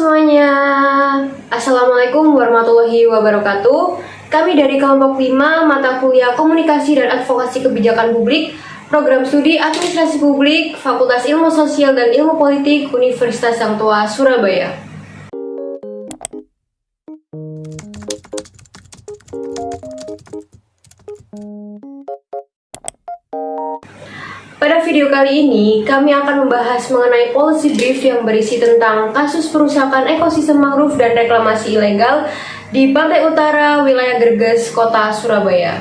semuanya, Assalamualaikum warahmatullahi wabarakatuh. Kami dari kelompok 5 mata kuliah Komunikasi dan Advokasi Kebijakan Publik, Program Studi Administrasi Publik, Fakultas Ilmu Sosial dan Ilmu Politik, Universitas Sang Tua, Surabaya. Pada video kali ini, kami akan membahas mengenai policy brief yang berisi tentang kasus perusakan ekosistem mangrove dan reklamasi ilegal di pantai utara wilayah Greges, Kota Surabaya.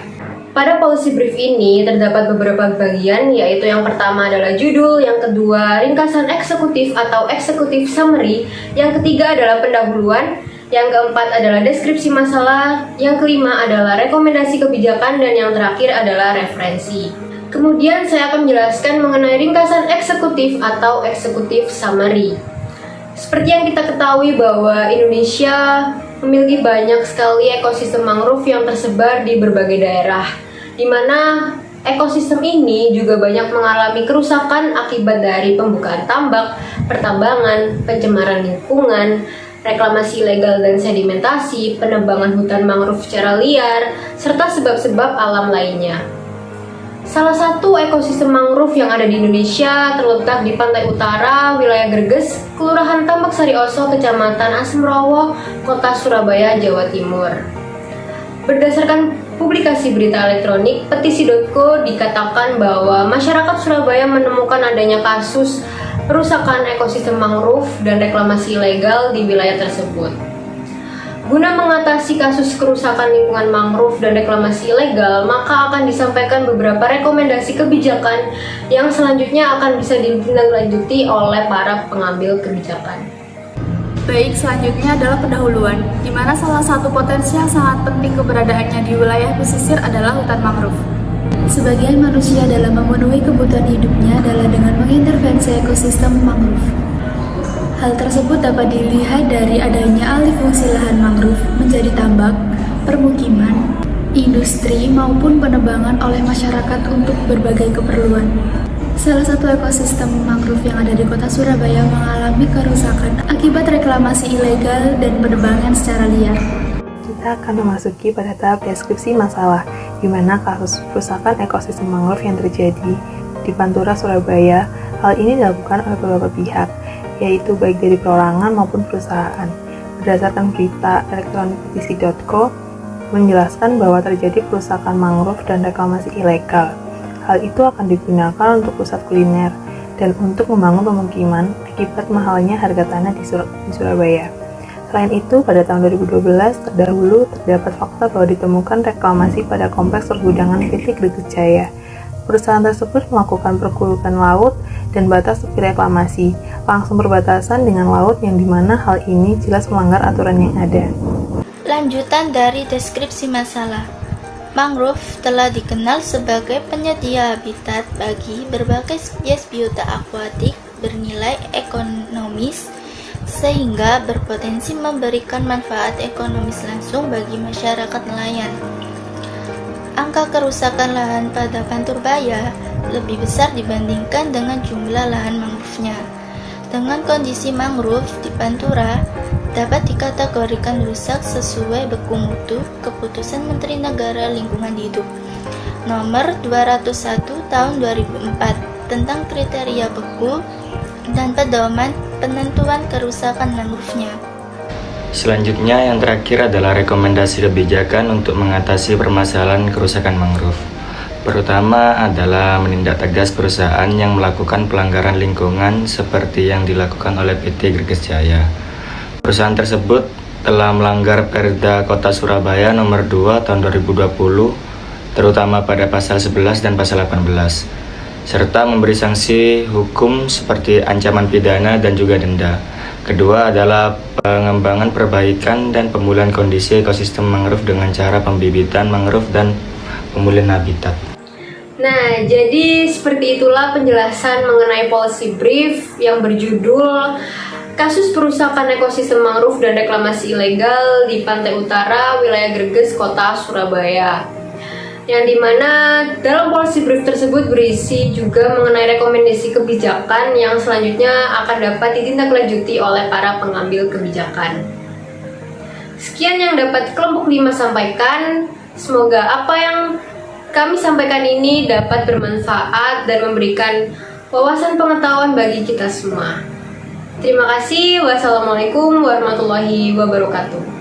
Pada policy brief ini terdapat beberapa bagian, yaitu yang pertama adalah judul, yang kedua ringkasan eksekutif atau executive summary, yang ketiga adalah pendahuluan, yang keempat adalah deskripsi masalah, yang kelima adalah rekomendasi kebijakan, dan yang terakhir adalah referensi. Kemudian saya akan menjelaskan mengenai ringkasan eksekutif atau executive summary. Seperti yang kita ketahui bahwa Indonesia memiliki banyak sekali ekosistem mangrove yang tersebar di berbagai daerah, di mana ekosistem ini juga banyak mengalami kerusakan akibat dari pembukaan tambak, pertambangan, pencemaran lingkungan, reklamasi ilegal dan sedimentasi, penebangan hutan mangrove secara liar, serta sebab-sebab alam lainnya. Salah satu ekosistem mangrove yang ada di Indonesia terletak di pantai utara wilayah Greges, Kelurahan Tambak Sari Oso, Kecamatan Asemrowo, Kota Surabaya, Jawa Timur. Berdasarkan publikasi berita elektronik petisi.co dikatakan bahwa masyarakat Surabaya menemukan adanya kasus perusakan ekosistem mangrove dan reklamasi ilegal di wilayah tersebut. Guna mengatasi kasus kerusakan lingkungan mangrove dan reklamasi ilegal, maka akan disampaikan beberapa rekomendasi kebijakan yang selanjutnya akan bisa ditindaklanjuti oleh para pengambil kebijakan. Baik, selanjutnya adalah pendahuluan, di mana salah satu potensi yang sangat penting keberadaannya di wilayah pesisir adalah hutan mangrove. Sebagian manusia dalam memenuhi kebutuhan hidupnya adalah dengan mengintervensi ekosistem mangrove. Hal tersebut dapat dilihat dari adanya alih fungsi lahan mangrove menjadi tambak, permukiman, industri maupun penebangan oleh masyarakat untuk berbagai keperluan. Salah satu ekosistem mangrove yang ada di Kota Surabaya mengalami kerusakan akibat reklamasi ilegal dan penebangan secara liar. Kita akan memasuki pada tahap deskripsi masalah, di mana kasus perusakan ekosistem mangrove yang terjadi di Pantura, Surabaya. Hal ini dilakukan oleh beberapa pihak, yaitu baik dari perorangan maupun perusahaan. Berdasarkan berita elektronik petisi.co menjelaskan bahwa terjadi perusakan mangrove dan reklamasi ilegal. Hal itu akan digunakan untuk pusat kuliner dan untuk membangun pemukiman akibat mahalnya harga tanah di Surabaya. Selain itu, pada tahun 2012 terdahulu terdapat fakta bahwa ditemukan reklamasi pada kompleks pergudangan PT Greges Jaya. Perusahaan tersebut melakukan pergulukan laut dan batas tepi reklamasi langsung berbatasan dengan laut, yang dimana hal ini jelas melanggar aturan yang ada. Lanjutan dari deskripsi masalah. Mangrove telah dikenal sebagai penyedia habitat bagi berbagai spesies biota akuatik bernilai ekonomis sehingga berpotensi memberikan manfaat ekonomis langsung bagi masyarakat nelayan. Angka kerusakan lahan pada Panturbaya lebih besar dibandingkan dengan jumlah lahan mangrove-nya. Dengan kondisi mangrove di Pantura dapat dikategorikan rusak sesuai beku mutu Keputusan Menteri Negara Lingkungan Hidup Nomor 201 Tahun 2004 tentang kriteria beku dan pedoman penentuan kerusakan mangrove-nya. Selanjutnya, yang terakhir adalah rekomendasi kebijakan untuk mengatasi permasalahan kerusakan mangrove. Pertama adalah menindak tegas perusahaan yang melakukan pelanggaran lingkungan seperti yang dilakukan oleh PT Greges Jaya. Perusahaan tersebut telah melanggar Perda Kota Surabaya Nomor 2 Tahun 2020, terutama pada pasal 11 dan pasal 18, serta memberi sanksi hukum seperti ancaman pidana dan juga denda. Kedua adalah pengembangan, perbaikan, dan pemulihan kondisi ekosistem mangrove dengan cara pembibitan mangrove dan pemulihan habitat. Nah, jadi seperti itulah penjelasan mengenai policy brief yang berjudul Kasus Perusakan Ekosistem Mangrove dan Reklamasi Ilegal di Pantai Utara, Wilayah Greges, Kota Surabaya. yang dimana dalam policy brief tersebut berisi juga mengenai rekomendasi kebijakan yang selanjutnya akan dapat ditindaklanjuti oleh para pengambil kebijakan. Sekian yang dapat kelompok 5 sampaikan. Semoga apa yang kami sampaikan ini dapat bermanfaat dan memberikan wawasan pengetahuan bagi kita semua. Terima kasih. Wassalamualaikum warahmatullahi wabarakatuh.